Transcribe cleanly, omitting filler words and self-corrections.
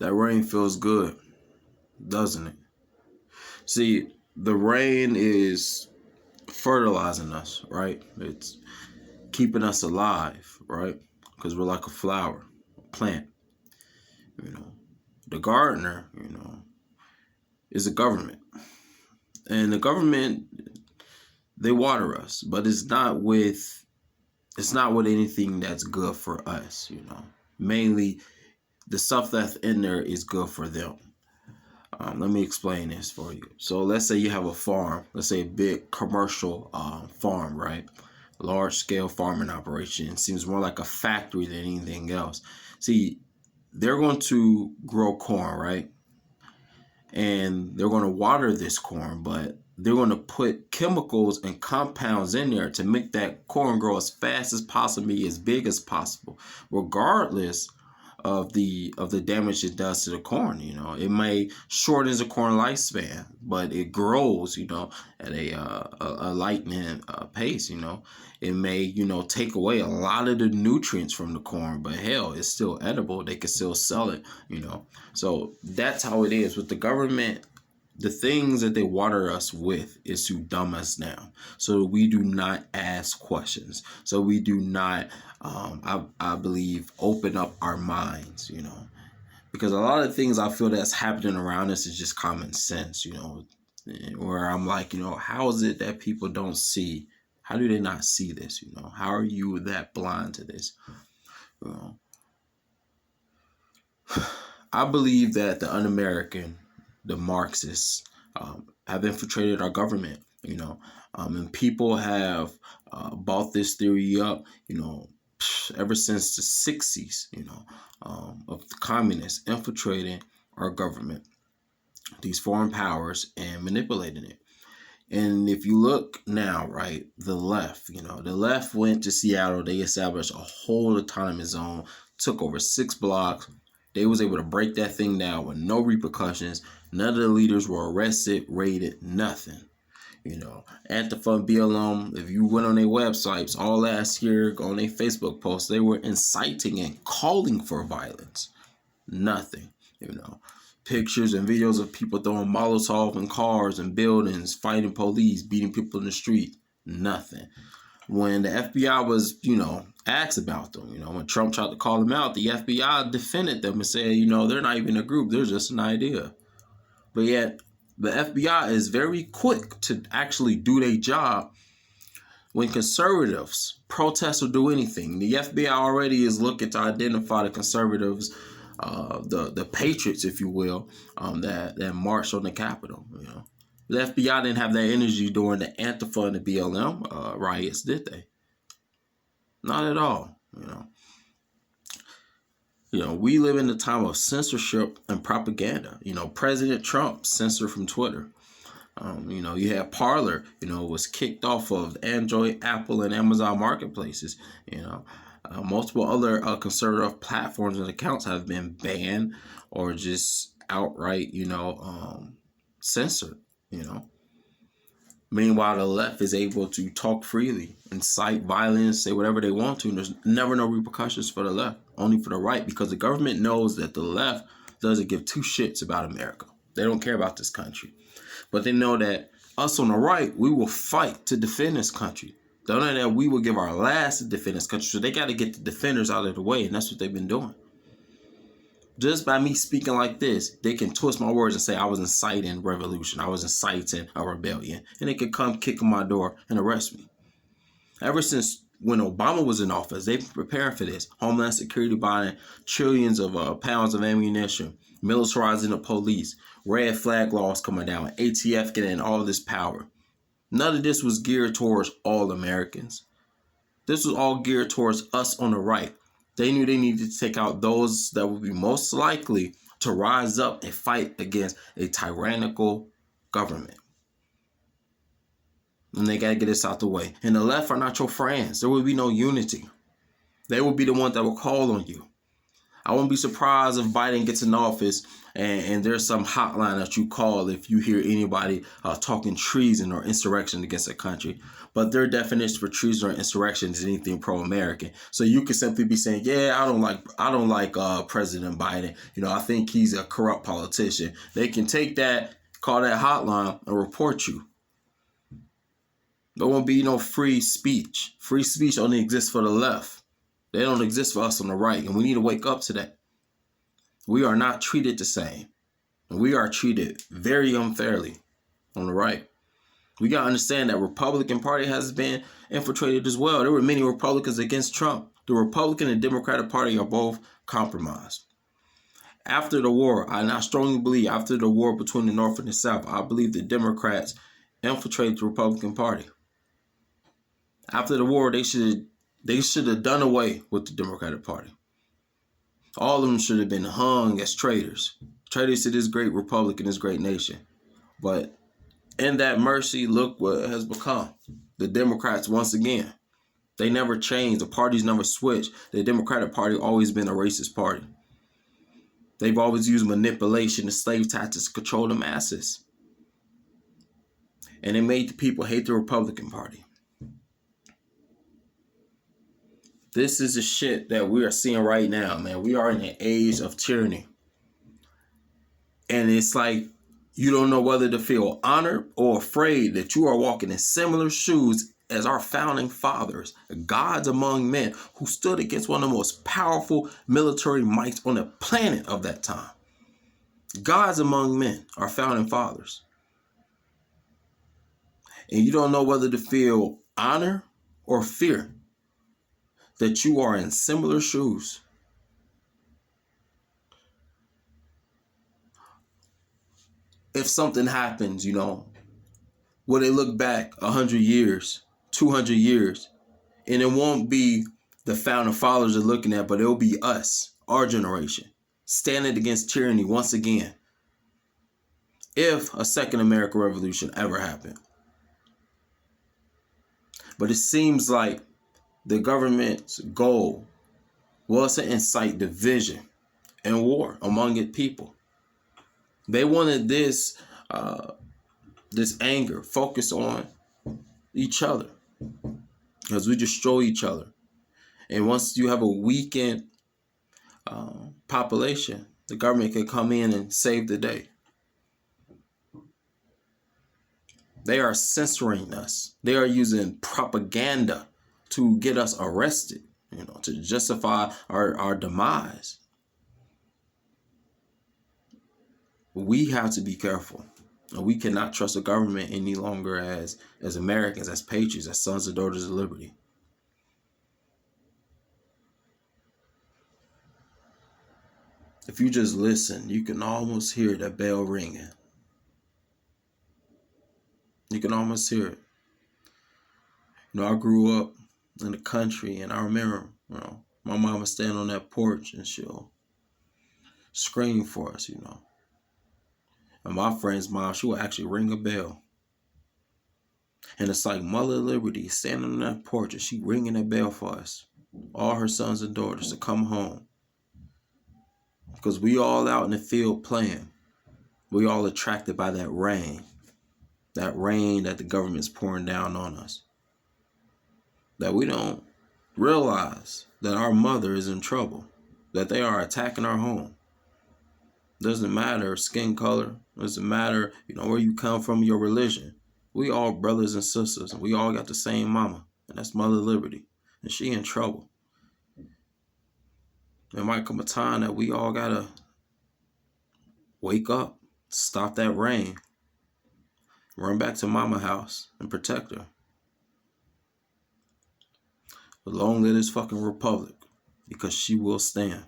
That rain feels good, doesn't it? See, the rain is fertilizing us, right? It's keeping us alive, right? Because we're like a flower, a plant. You know, the gardener, is a government, and the government, they water us, but it's not with anything that's good for us. Mainly the stuff that's in there is good for them. Let me explain this for you. So let's say you have a farm, let's say a big commercial farm, right? Large scale farming operation. It seems more like a factory than anything else. See, they're going to grow corn, right? And they're going to water this corn, but they're going to put chemicals and compounds in there to make that corn grow as fast as possible, as big as possible, regardless of the damage it does to the corn. It may shorten the corn lifespan, but it grows, at a lightning pace. It may take away a lot of the nutrients from the corn, but hell, it's still edible. They can still sell it. So that's how it is with the government. The things that they water us with is to dumb us down, so we do not ask questions, so we do not I believe open up our minds, because a lot of things I feel that's happening around us is just common sense, where I'm like, how is it that people don't see? How do they not see this? How are you that blind to this? I believe that the un-American, the Marxists, have infiltrated our government, and people have bought this theory up, ever since the 60s, of the communists infiltrating our government, these foreign powers, and manipulating it. And if you look now, right, the left went to Seattle. They established a whole autonomous zone, took over 6 blocks. They was able to break that thing down with no repercussions. None of the leaders were arrested, raided, nothing. Antifa and BLM, if you went on their websites all last year, on their Facebook posts, they were inciting and calling for violence. Nothing. Pictures and videos of people throwing Molotov in cars and buildings, fighting police, beating people in the street. Nothing. When the FBI was, asked about them, when Trump tried to call them out, the FBI defended them and said, they're not even a group, they're just an idea. But yet, the FBI is very quick to actually do their job when conservatives protest or do anything. The FBI already is looking to identify the conservatives, the patriots, if you will, that marched on the Capitol. The FBI didn't have that energy during the Antifa and the BLM riots, did they? Not at all. We live in a time of censorship and propaganda. President Trump censored from Twitter. You had Parler, was kicked off of Android, Apple, and Amazon marketplaces. Multiple other conservative platforms and accounts have been banned or just outright, censored. Meanwhile, the left is able to talk freely, incite violence, say whatever they want to, and there's never no repercussions for the left, only for the right, because the government knows that the left doesn't give 2 shits about America. They don't care about this country. But they know that us on the right, we will fight to defend this country. They know that we will give our last to defend this country, so they got to get the defenders out of the way, and that's what they've been doing. Just by me speaking like this, they can twist my words and say I was inciting revolution, I was inciting a rebellion, and they could come kick on my door and arrest me. Ever since when Obama was in office, they've been preparing for this. Homeland Security buying trillions of pounds of ammunition, militarizing the police, red flag laws coming down, ATF getting all this power. None of this was geared towards all Americans. This was all geared towards us on the right. They knew they needed to take out those that would be most likely to rise up and fight against a tyrannical government. And they got to get this out the way. And the left are not your friends. There will be no unity. They will be the ones that will call on you. I wouldn't be surprised if Biden gets in office and there's some hotline that you call if you hear anybody talking treason or insurrection against a country. But their definition for treason or insurrection is anything pro-American. So you could simply be saying, "Yeah, I don't like President Biden. You know, I think he's a corrupt politician." They can take that, call that hotline, and report you. There won't be no free speech. Free speech only exists for the left. They don't exist for us on the right, and we need to wake up to that. We are not treated the same, and we are treated very unfairly on the right. We got to understand that Republican Party has been infiltrated as well. There were many Republicans against Trump. The Republican and Democratic Party are both compromised. After the war, I strongly believe after the war between the North and the South, I believe the Democrats infiltrated the Republican Party. After the war, they should have done away with the Democratic Party. All of them should have been hung as traitors. Traitors to this great republic and this great nation. But in that mercy, look what has become. The Democrats, once again, they never changed. The parties never switched. The Democratic Party always been a racist party. They've always used manipulation and slave tactics to control the masses. And they made the people hate the Republican Party. This is the shit that we are seeing right now, man. We are in an age of tyranny. And it's like you don't know whether to feel honored or afraid that you are walking in similar shoes as our founding fathers, gods among men, who stood against one of the most powerful military mights on the planet of that time. Gods among men, our founding fathers. And you don't know whether to feel honor or fear that you are in similar shoes. If something happens, you know, will they look back 100 years, 200 years, and it won't be the founding fathers are looking at, but it'll be us, our generation, standing against tyranny once again. If a second American Revolution ever happened. But it seems like the government's goal was to incite division and war among its people. They wanted this anger focused on each other as we destroy each other. And once you have a weakened population, the government can come in and save the day. They are censoring us. They are using propaganda to get us arrested, you know, to justify our demise. We have to be careful. We cannot trust the government any longer as Americans, as patriots, as sons and daughters of liberty. If you just listen, you can almost hear that bell ringing. You can almost hear it. You know, I grew up in the country, and I remember, you know, my mama stand on that porch and she'll scream for us, you know. And my friend's mom, she would actually ring a bell. And it's like Mother Liberty standing on that porch and she ringing that bell for us, all her sons and daughters, to come home. Because we all out in the field playing. We all attracted by that rain that the government's pouring down on us. That we don't realize that our mother is in trouble, that they are attacking our home. Doesn't matter skin color, doesn't matter, you know, where you come from, your religion. We all brothers and sisters, and we all got the same mama, and that's Mother Liberty, and she in trouble. There might come a time that we all gotta wake up, stop that rain, run back to Mama house and protect her. But long live this fucking republic, because she will stand.